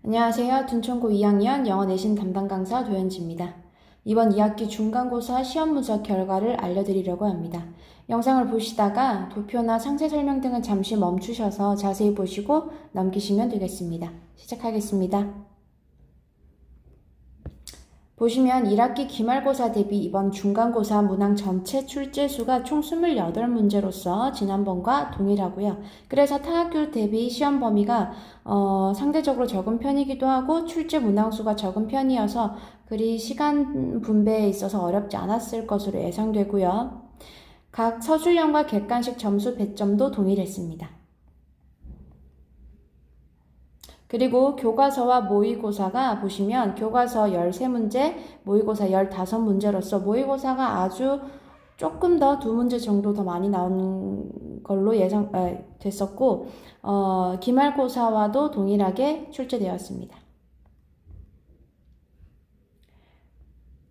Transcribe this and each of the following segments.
안녕하세요. 둔촌고 2학년 영어 내신 담당 강사 도현지입니다. 이번 2학기 중간고사 시험 분석 결과를 알려드리려고 합니다. 영상을 보시다가 도표나 상세 설명 등은 잠시 멈추셔서 자세히 보시고 넘기시면 되겠습니다. 시작하겠습니다. 보시면 1학기 기말고사 대비 이번 중간고사 문항 전체 출제수가 총 28문제로서 지난번과 동일하고요. 그래서 타 학교 대비 시험 범위가 상대적으로 적은 편이기도 하고 출제 문항수가 적은 편이어서 그리 시간 분배에 있어서 어렵지 않았을 것으로 예상되고요. 각 서술형과 객관식 점수 배점도 동일했습니다. 그리고 교과서와 모의고사가 보시면 교과서 13문제, 모의고사 15문제로서 모의고사가 아주 조금 더 2문제 정도 더 많이 나온 걸로 됐었고 기말고사와도 동일하게 출제되었습니다.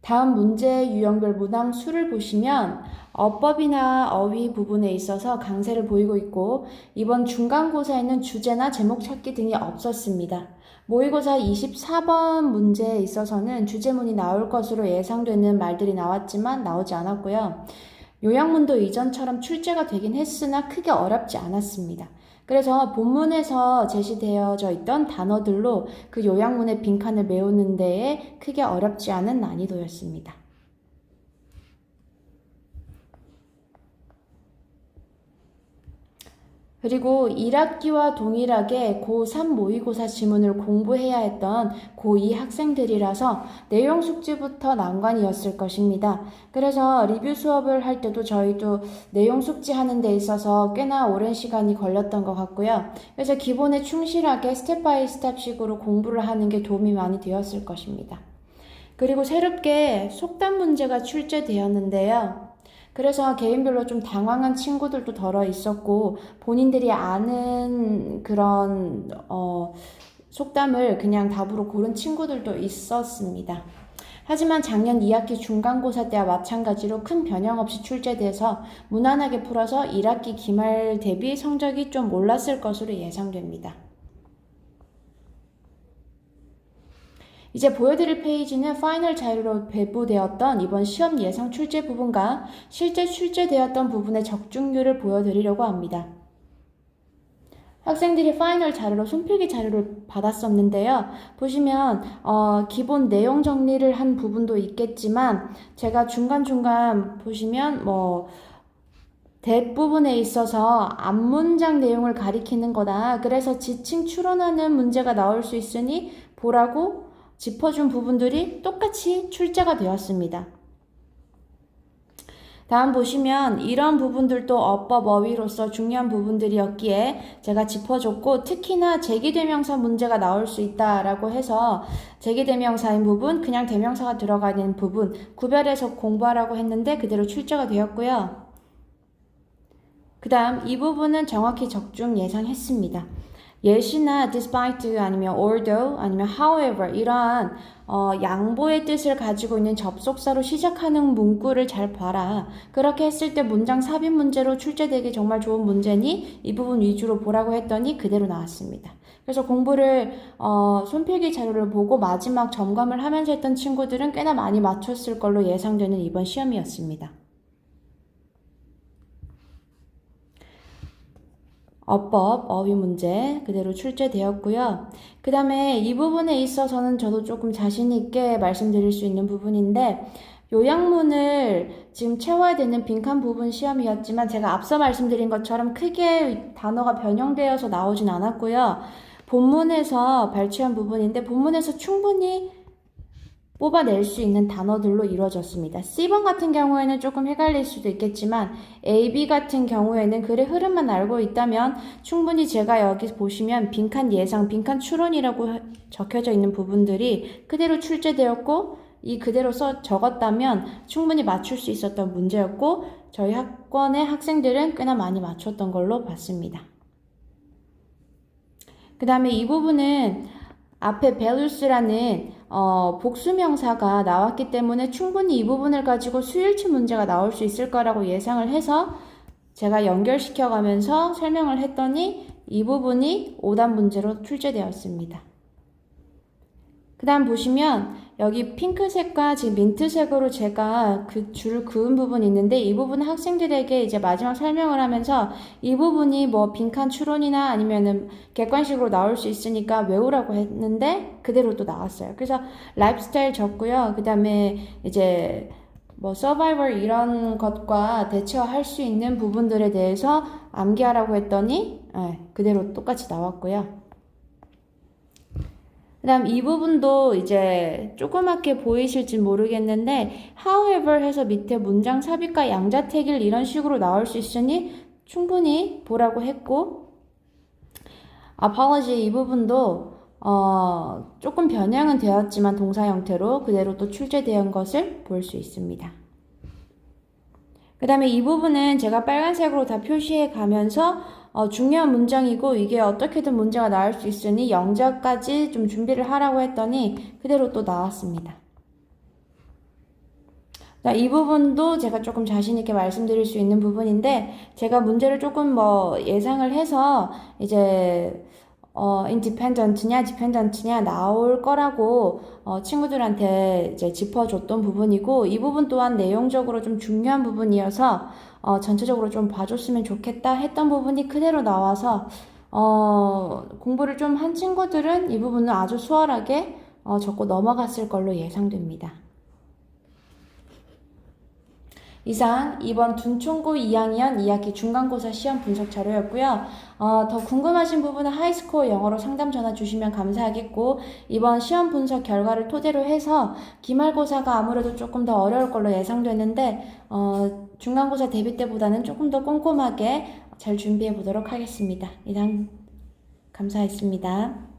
다음 문제 유형별 문항 수를 보시면 어법이나 어휘 부분에 있어서 강세를 보이고 있고 이번 중간고사에는 주제나 제목 찾기 등이 없었습니다. 모의고사 24번 문제에 있어서는 주제문이 나올 것으로 예상되는 말들이 나왔지만 나오지 않았고요. 요약문도 이전처럼 출제가 되긴 했으나 크게 어렵지 않았습니다. 그래서 본문에서 제시되어져 있던 단어들로 그 요약문의 빈칸을 메우는 데에 크게 어렵지 않은 난이도였습니다. 그리고 1학기와 동일하게 고3 모의고사 지문을 공부해야 했던 고2 학생들이라서 내용 숙지부터 난관이었을 것입니다. 그래서 리뷰 수업을 할 때도 저희도 내용 숙지하는 데 있어서 꽤나 오랜 시간이 걸렸던 것 같고요. 그래서 기본에 충실하게 스텝 바이 스텝식으로 공부를 하는 게 도움이 많이 되었을 것입니다. 그리고 새롭게 속담 문제가 출제되었는데요. 그래서 개인별로 좀 당황한 친구들도 덜어 있었고 본인들이 아는 그런 속담을 그냥 답으로 고른 친구들도 있었습니다. 하지만 작년 2학기 중간고사 때와 마찬가지로 큰 변형 없이 출제돼서 무난하게 풀어서 1학기 기말 대비 성적이 좀 올랐을 것으로 예상됩니다. 이제 보여드릴 페이지는 파이널 자료로 배부되었던 이번 시험 예상 출제 부분과 실제 출제되었던 부분의 적중률을 보여드리려고 합니다. 학생들이 파이널 자료로 손필기 자료를 받았었는데요. 보시면 기본 내용 정리를 한 부분도 있겠지만 제가 중간중간 보시면 대부분에 있어서 앞문장 내용을 가리키는 거다. 그래서 지칭 추론하는 문제가 나올 수 있으니 보라고 짚어준 부분들이 똑같이 출제가 되었습니다. 다음 보시면 이런 부분들도 어법 어휘로서 중요한 부분들이었기에 제가 짚어줬고 특히나 제기대명사 문제가 나올 수 있다라고 해서 제기대명사인 부분, 그냥 대명사가 들어가 있는 부분 구별해서 공부하라고 했는데 그대로 출제가 되었고요. 그 다음 이 부분은 정확히 적중 예상했습니다. 예시나 despite 아니면 although 아니면 however 이러한 양보의 뜻을 가지고 있는 접속사로 시작하는 문구를 잘 봐라. 그렇게 했을 때 문장 삽입 문제로 출제되기 정말 좋은 문제니 이 부분 위주로 보라고 했더니 그대로 나왔습니다. 그래서 공부를 손필기 자료를 보고 마지막 점검을 하면서 했던 친구들은 꽤나 많이 맞췄을 걸로 예상되는 이번 시험이었습니다. 어법, 어휘 문제 그대로 출제되었고요. 그 다음에 이 부분에 있어서는 저도 조금 자신 있게 말씀드릴 수 있는 부분인데 요약문을 지금 채워야 되는 빈칸 부분 시험이었지만 제가 앞서 말씀드린 것처럼 크게 단어가 변형되어서 나오진 않았고요. 본문에서 발췌한 부분인데 본문에서 충분히 뽑아낼 수 있는 단어들로 이루어졌습니다. C번 같은 경우에는 조금 헷갈릴 수도 있겠지만 A, B 같은 경우에는 글의 흐름만 알고 있다면 충분히 제가 여기 보시면 빈칸 예상, 빈칸 추론이라고 적혀져 있는 부분들이 그대로 출제되었고 이 그대로 적었다면 충분히 맞출 수 있었던 문제였고 저희 학원의 학생들은 꽤나 많이 맞췄던 걸로 봤습니다. 그 다음에 이 부분은 앞에 values라는 복수명사가 나왔기 때문에 충분히 이 부분을 가지고 수일치 문제가 나올 수 있을 거라고 예상을 해서 제가 연결시켜 가면서 설명을 했더니 이 부분이 오답 문제로 출제되었습니다. 그 다음 보시면 여기 핑크색과 지금 민트색으로 제가 그 줄을 그은 부분이 있는데 이 부분은 학생들에게 이제 마지막 설명을 하면서 이 부분이 뭐 빈칸 추론이나 아니면은 객관식으로 나올 수 있으니까 외우라고 했는데 그대로 또 나왔어요. 그래서 라이프스타일 적고요. 그 다음에 이제 뭐 서바이벌 이런 것과 대처할 수 있는 부분들에 대해서 암기하라고 했더니 그대로 똑같이 나왔고요. 그 다음 이 부분도 이제 조그맣게 보이실지 모르겠는데 however 해서 밑에 문장 삽입과 양자택일 이런 식으로 나올 수 있으니 충분히 보라고 했고 apology 이 부분도 조금 변형은 되었지만 동사 형태로 그대로 또 출제된 것을 볼 수 있습니다. 그 다음에 이 부분은 제가 빨간색으로 다 표시해 가면서 중요한 문장이고 이게 어떻게든 문제가 나올 수 있으니 영작까지 좀 준비를 하라고 했더니 그대로 또 나왔습니다. 이 부분도 제가 조금 자신 있게 말씀드릴 수 있는 부분인데 제가 문제를 조금 뭐 예상을 해서 이제 independent냐, dependent냐 나올 거라고 친구들한테 이제 짚어줬던 부분이고 이 부분 또한 내용적으로 좀 중요한 부분이어서 전체적으로 좀 봐줬으면 좋겠다 했던 부분이 그대로 나와서 공부를 좀 한 친구들은 이 부분은 아주 수월하게 적고 넘어갔을 걸로 예상됩니다. 이상 이번 둔촌고 2학년 2학기 중간고사 시험 분석 자료였고요. 더 궁금하신 부분은 하이스코어 영어로 상담 전화 주시면 감사하겠고 이번 시험 분석 결과를 토대로 해서 기말고사가 아무래도 조금 더 어려울 걸로 예상되는데 중간고사 대비 때보다는 조금 더 꼼꼼하게 잘 준비해 보도록 하겠습니다. 이상 감사했습니다.